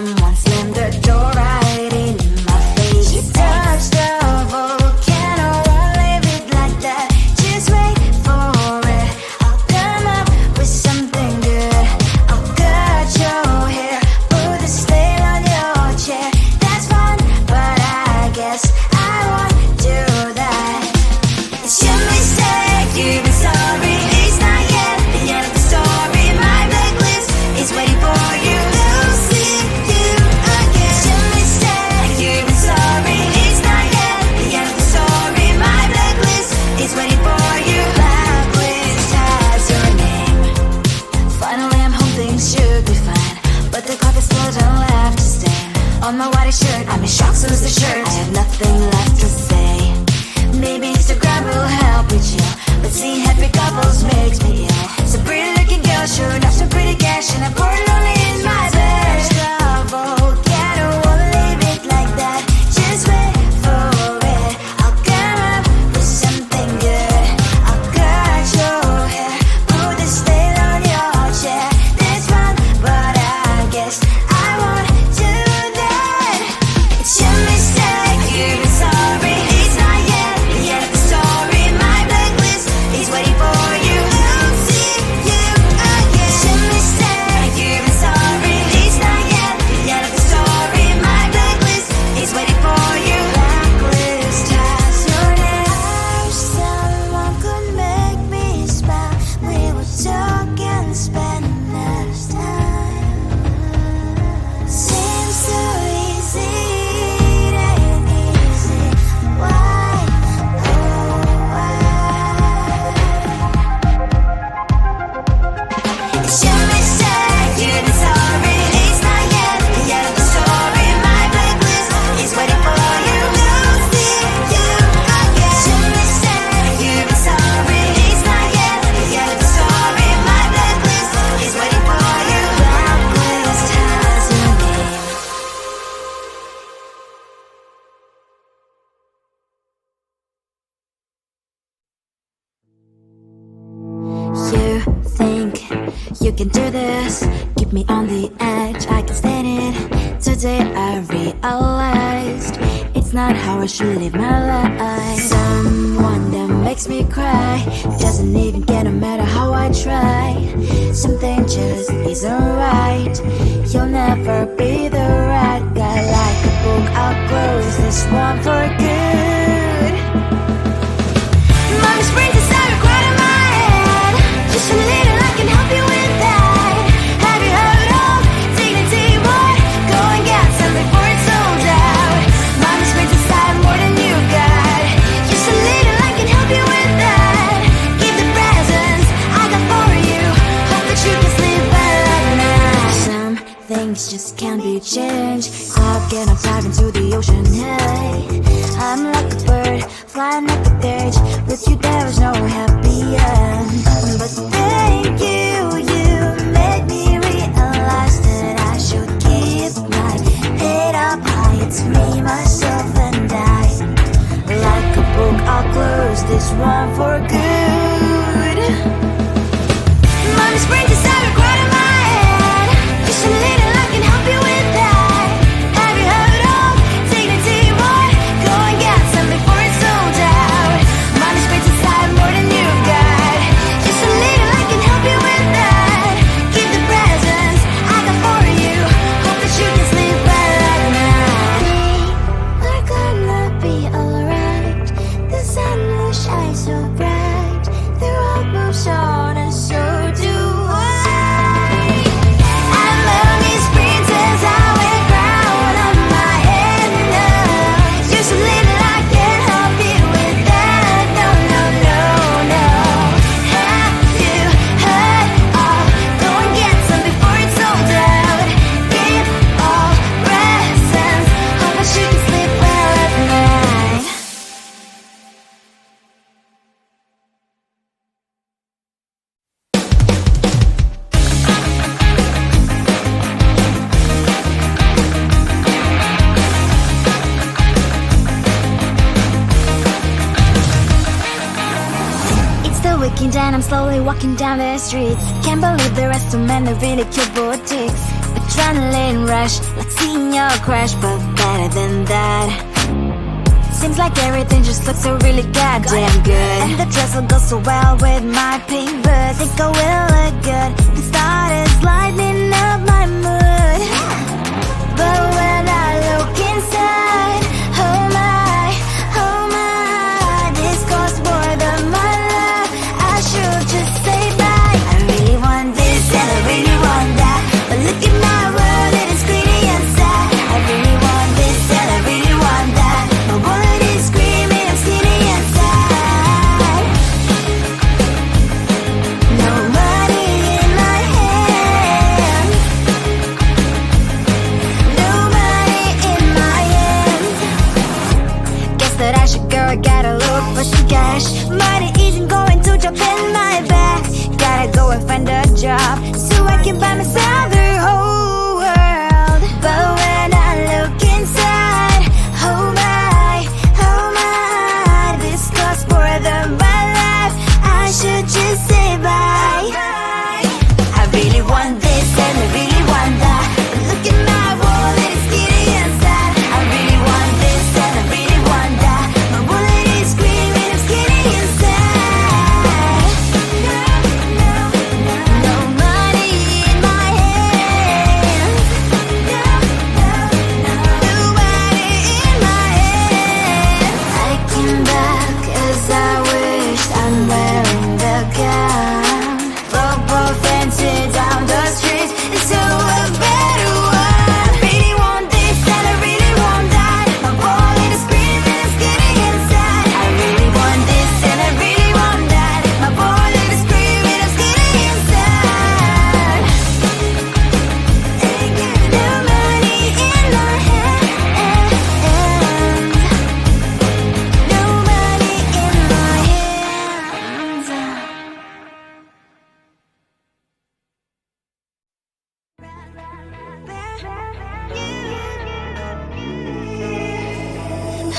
someone slammed the door right in my face. She touched the volcano, won't leave it like that. Just wait for it. I'll come up with something good. I'll cut your hair, put a stain on your chair. That's fun, but I guess I won't do that. It's your mistake, you've been sorry. It's not yet the end of the story. My blacklist is waiting for you. I'll see you again. It's your mistake, you've been sorry. It's not yet the end of the story. My blacklist is waiting for you. Blacklist has your name. Finally I'm home, things should be fine, but the carpet's spilled and left a stain on my white shirt. I'm in shock, so is the shirt. I have nothing left to say. Maybe Instagram will help with you, but seeing happy couples makes me ill. Some pretty looking girl showing off some pretty cash, and I'm pouring lonely in my bed. Volcano, won't leave it like that. Just wait for it. I'll come up with something good. I'll cut your hair, put the stain on your chair. That's fun, but I guess I won't do that. It's your mistake, you've been sorry. It's not yet the end of the story. My blacklist is waiting for you. I'll see you again. It's your mistake, you've been sorry. It's not yet the end of the story. My blacklist is waiting for you. Blacklist has your name. I wish someone could make me smile. We would talk and spend less time. Seems so easy, it ain't easy. Why, oh why? It's your mistake, you've been sorry. It's not yet the end of the story. My blacklist is waiting for you. I'll see you again. It's your mistake, you've been sorry. It's not yet the end of the story. My blacklist is waiting for you. Blacklist has your name. You think you can do this, keep me on the edge, I can stand it. Today I realized it's not how I should live my life. Someone that makes me cry doesn't even get no matter how I try. Something just isn't right. You'll never be the right guy. Like a book, I'll close this one for good. Mommy's brains inside quite in my head. Just a little, I can help you with that. Have you heard of dignity, boy? Go and get some before it's sold out. Mommy's brains inside more than you got. Just a little, I can help you with that. Give the presents I got for you. Hope that you can sleep well at night. Some things just can't be changed. How can I dive into the ocean? Hey, I'm like a bird, flying like a cage. With you there is no happy end. But thank you, you made me realize that I should keep my head up high. It's me, myself, and I. Like a book, I'll close this one for good. Mommy's brains inside are quite in my head. Just a little, I can help you with that. Have you heard of dignity, boy? Go and get some before it's sold out. Mommy's brains inside more than you got. Just a little, I can help you with that. Give the presents I got for you. Hope that you can sleep well at night. We're gonna be alright. The sun will shine so bright. The road moves on and so do I. I'm Melanie's princess, I wear crown on my head now. Just a little, I can help you with that. No, no, no, no. Have you heard of? Go and get some before it's sold out. Give all presents. Hope that you can sleep well at night. It's the weekend and I'm slowly walking down the streets. Can't believe there are so many really cute boutiques. But adrenaline rush, like seeing your crush, but better than that. Seems like everything just looks so really goddamn good, and the dress will go so well with my pink boots. Think I will look good, the start is lighting up my mood. But when I look inside, oh my, this costs more than my love. I should just say bye. I really want this and I really want that, but look at my world, it is greedy and sad. I really want this and I really want that, my wallet is screaming, I'm skinny and sad. No money in my hand, no money in my hand. Guess that I should go, I gotta look for some cash. Money isn't going to drop in my bag. Gotta go and find a job so I can buy myself the whole world. But when I look inside, oh my, this costs more than my life. I should just say bye. I really want this and I really want that, but look at my wallet, it's skinny and sad. I really want this and I really want that, my wallet is screaming, I'm skinny and sad. No money in my hand, no money in my hand. I came back 'cause I wished I'm wearing the gown. Football fancy down the streets into a better one. I really want this and I really want that, my wallet is screaming, it's getting inside. I really want this and I really want that, my wallet is screaming, it's getting inside. No money in my hand, no money in my hands.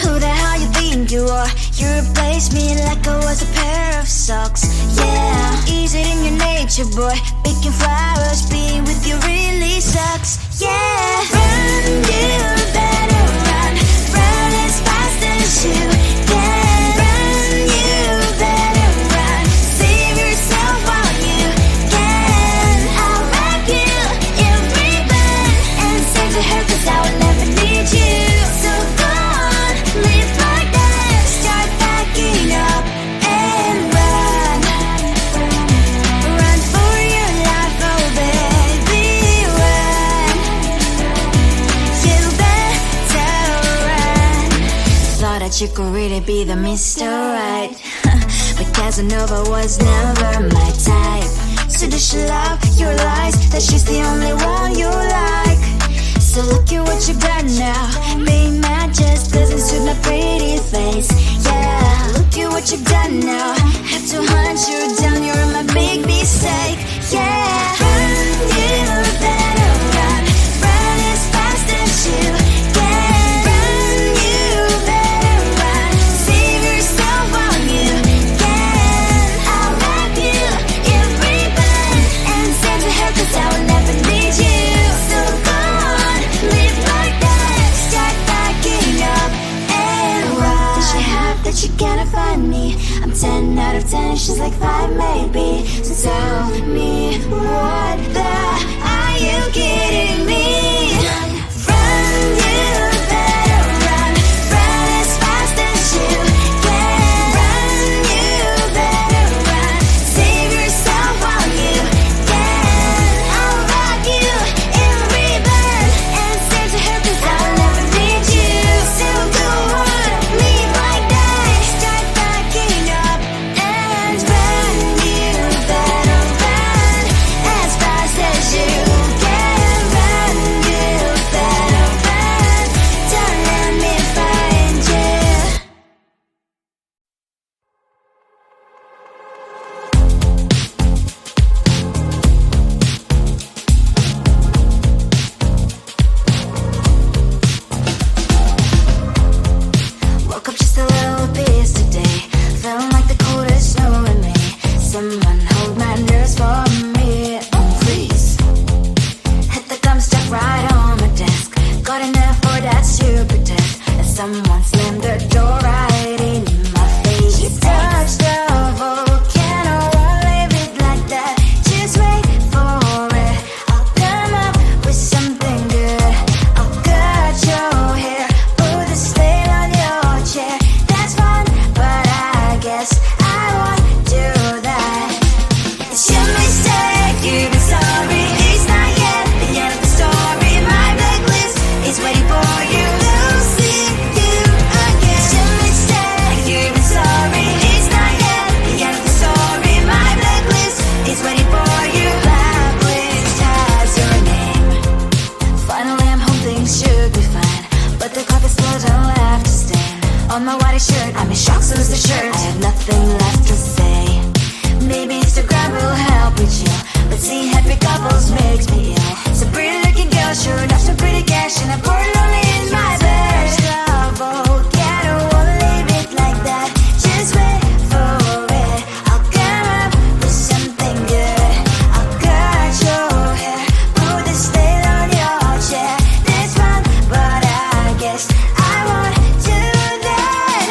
Who the hell you think you are? You replaced me like I was a pair of socks. Yeah, is it in your nature, boy? Picking flowers, being with you really sucks. Yeah, run, you better run, run as fast as you can. Run, you better run, save yourself while you can. I'll wrap you in ribbon and send to her 'cause I will never need you. So go on, live like that, start backing up and run. Run for your life, oh baby, run. You better run. Thought that you could really be the Mr. Right, but Casanova was never my type. So does she love your lies, that she's the only one you like? So look at what you've done now, being mad just doesn't suit my pretty face. Yeah, look at what you've done now, have to hunt you down, you're my big mistake. Yeah, run, you better run, run as fast as you can. Run, you better run, save yourself while you can. I'll wrap you in ribbon and send to her 'cause I will never need you. So go on, live like that, start backing up and run. Does she have that she cannot find me? I'm 10 out of 10, she's like 5 maybe. mistake, you've been sorry. It's not yet the end of the story. My blacklist is waiting for you. I'll see you again. It's a mistake, you've been sorry. It's not yet the end of the story. My blacklist is waiting for you. Blacklist has your name. Finally I'm home, things should be fine, but the clock is still don't have to stand. On my white shirt, I'm in shock, so is the shirt. I have nothing left to say. Maybe Instagram will help me chill, but seeing happy couples makes me ill. Some pretty looking girl, sure enough, some pretty cash, and I'm bored lonely in my bed. Trouble, yeah, I don't wanna leave it like that. Just wait for it. I'll come up with something good. I'll cut your hair, put the stain on your chair. That's fun, but I guess I won't do that.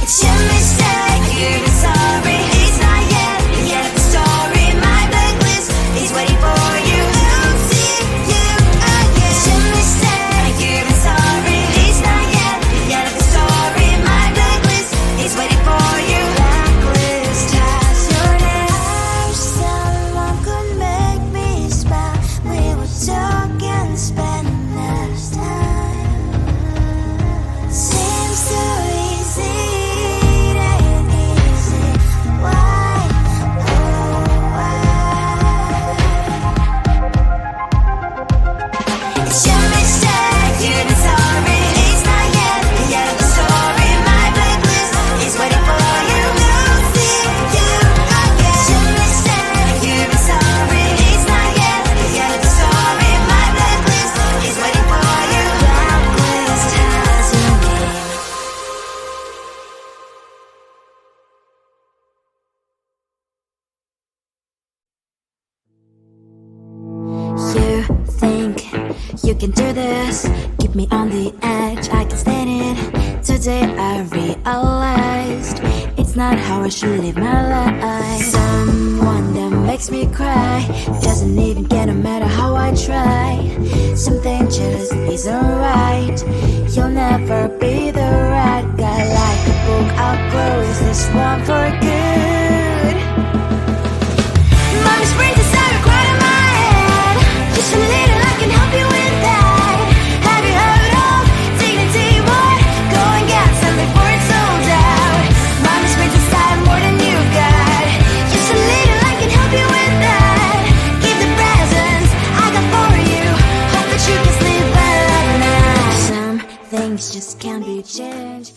It's your mistake, you've been sorry. It's not yet the end of the story. My blacklist is waiting for you. I'll see you again. It's your mistake, you've been sorry. It's not yet the end of the story. My blacklist is waiting for you. Blacklist has your name. I wish someone could make me smile. We would talk and spend less time. Seems so easy, it ain't easy. Why, oh why? It's your mistake, you've been sorry. It's not yet the end of the story. My blacklist is waiting for you. I'll see you again. It's your mistake, you've been sorry. It's not yet the end of the story. My blacklist is waiting for you. Blacklist has your name. You think you can do this, keep me on the edge, I can stand it. Today I realized it's not how I should live my life. Someone that makes me cry doesn't even care no matter how I try. Something just isn't right. You'll never be the right guy. Like a book, I'll close this one for good. Mommy's brains inside quite in my head. Just a little, I can help you with that. Have you heard of dignity? What? Go and get some before it's sold out. Mommy's brains inside more than you've got. Just a little, I can help you with that. Keep the presents I got for you. Hope that you can sleep well at night. Some things just can't be changed.